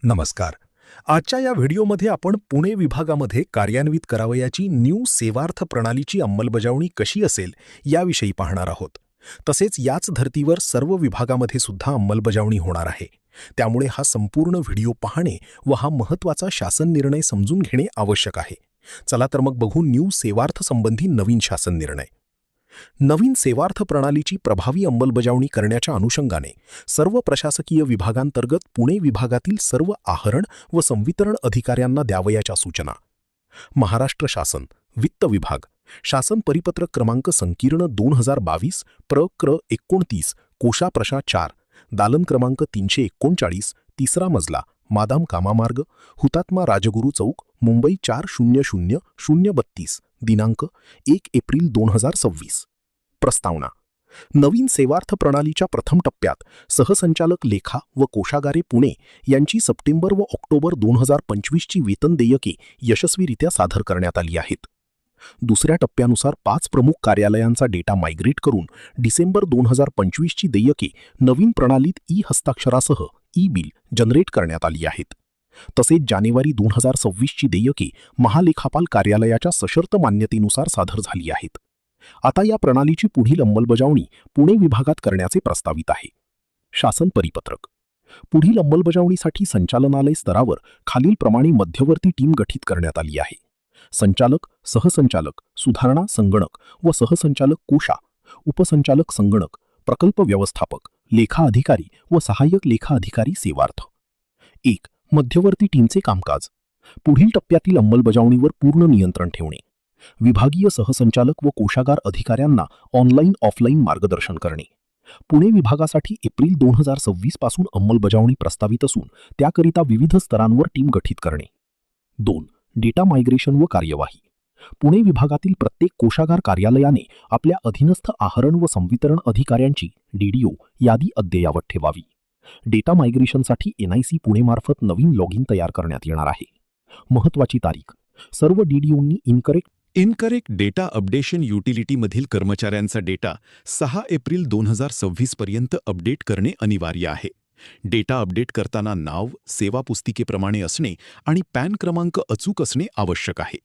नमस्कार. आजच्या या व्हिडिओमध्ये आपण पुणे विभागामध्ये कार्यान्वित करावयाची न्यू सेवार्थ प्रणालीची अंमलबजावणी कशी असेल याविषयी पाहणार आहोत. तसेच याच धर्तीवर सर्व विभागामध्ये सुद्धा अंमलबजावणी होणार आहे. त्यामुळे हा संपूर्ण व्हिडिओ पाहणे व हा महत्त्वाचा शासन निर्णय समजून घेणे आवश्यक आहे. चला तर मग बघू न्यू सेवार्थ संबंधी नवीन शासन निर्णय. नवीन सेवार्थ प्रणालीची प्रभावी अंमलबजावणी करण्याच्या अनुषंगाने सर्व प्रशासकीय विभागांतर्गत पुणे विभागातील सर्व आहरण व संवितरण अधिकाऱ्यांना द्यावयाच्या सूचना. महाराष्ट्र शासन वित्त विभाग शासन परिपत्रक क्रमांक संकीर्ण 2022 प्र 29 कोशा प्रशा 4 दालन क्रमांक 339 तिसरा मजला मादाम कामामार्ग हुतात्मा राजगुरू चौक मुंबई 400032 दिनांक 1 एप्रिल 2026. प्रस्तावना. नवीन सेवार्थ प्रणालीच्या प्रथम टप्प्यात सहसंचालक लेखा व कोषागारे पुणे यांची सप्टेंबर व ऑक्टोबर 2025ची वेतन देयके यशस्वीरित्या सादर करण्यात आली आहेत. दुसऱ्या टप्प्यानुसार 5 प्रमुख कार्यालयांचा डेटा मायग्रेट करून डिसेंबर 2025ची देयके नवीन प्रणालीत हस्ताक्षरासह बिल जनरेट करण्यात आली आहेत. तसेच जानेवारी 2026ची देयके महालेखापाल कार्यालयाच्या सशर्त मान्यतेनुसार सादर झाली आहेत. आता या प्रणालीची पुढील अंमलबजावणी पुणे विभागात करण्याचे प्रस्तावित आहे. शासन परिपत्रक. पुढील अंमलबजावणीसाठी संचालनालय स्तरावर खालीलप्रमाणे मध्यवर्ती टीम गठीत करण्यात आली आहे. संचालक, सहसंचालक, सुधारणा संगणक व सहसंचालक कोशा, उपसंचालक संगणक, प्रकल्प व्यवस्थापक, लेखा अधिकारी व सहाय्यक लेखा अधिकारी सेवार्थ. 1. मध्यवर्ती टीमचे कामकाज. पुढील टप्प्यातील अंमलबजावणीवर पूर्ण नियंत्रण ठेवणे. विभागीय सहसंचालक व कोषागार अधिकाऱ्यांना ऑनलाईन ऑफलाईन मार्गदर्शन करणे. पुणे विभागासाठी एप्रिल 2026 पासून अंमलबजावणी प्रस्तावित असून त्याकरिता विविध स्तरांवर टीम गठीत करणे. 2. डेटा मायग्रेशन व कार्यवाही. पुणे विभागातील प्रत्येक कोषागार कार्यालयाने आपल्या अधीनस्थ आहरण व संवितरण अधिकाऱ्यांची DDO यादी अद्ययावत ठेवावी. डेटा मायग्रेशनसाठी NIC पुणेमार्फत नवीन लॉगिन तयार करण्यात येणार आहे. महत्त्वाची तारीख. सर्व DDOंनी इनकरेक्ट डेटा अपडेशन युटिलिटीमधील कर्मचाऱ्यांचा डेटा 6 एप्रिल 2026 पर्यंत अपडेट करणे अनिवार्य आहे. डेटा अपडेट करताना नाव सेवा पुस्तिकेप्रमाणे असणे आणि पॅन क्रमांक अचूक असणे आवश्यक आहे.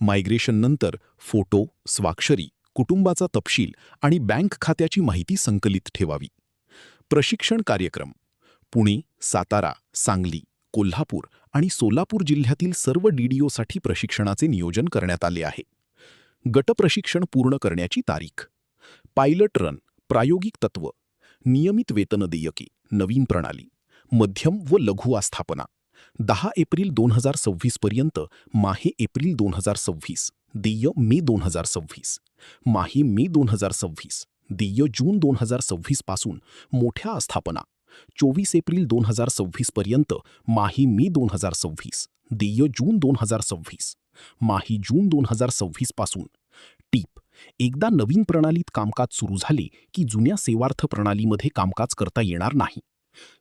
मायग्रेशननंतर फोटो, स्वाक्षरी, कुटुंबाचा तपशील आणि बँक खात्याची माहिती संकलित ठेवावी. प्रशिक्षण कार्यक्रम. पुणे, सातारा, सांगली, कोल्हापूर आणि सोलापूर जिल्ह्यातील सर्व DDOसाठी प्रशिक्षणाचे नियोजन करण्यात आले आहे. गट प्रशिक्षण पूर्ण करण्याची तारीख. पायलट रन, प्रायोगिक तत्व, नियमित वेतन देयके, नवीन प्रणाली, मध्यम व लघु आस्थापना. 10 एप्रिल 2026 पर्यंत माहे एप्रिल 2026, देय मे 2026, माहे मे 2026, देय जून 2026 पासून मोठ्या आस्थापना. 24 एप्रिल 2026 पर्यंत माही मे 2026, देय जून 2026, माही जून 2026 पासून. टीप. एकदा नवीन प्रणालीत कामकाज सुरू झाले की जुन्या सेवार्थ प्रणालीमध्ये कामकाज करता येणार नाही.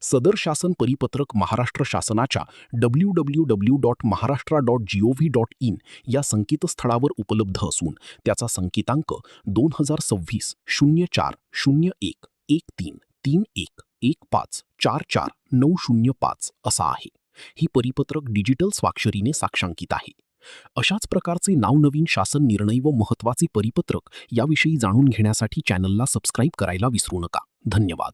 सदर शासन परिपत्रक महाराष्ट्र शासनाच्या www.maharashtra.gov.in या संकेतस्थळावर उपलब्ध असून त्याचा संकेतांक 2026-04-01-13-31-15-44905 असा आहे. ही परिपत्रक डिजिटल स्वाक्षरीने साक्षांकित आहे. अशाच प्रकारचे नवनवीन शासन निर्णय व महत्त्वाचे परिपत्रक याविषयी जाणून घेण्यासाठी चॅनलला सबस्क्राईब करायला विसरू नका. धन्यवाद.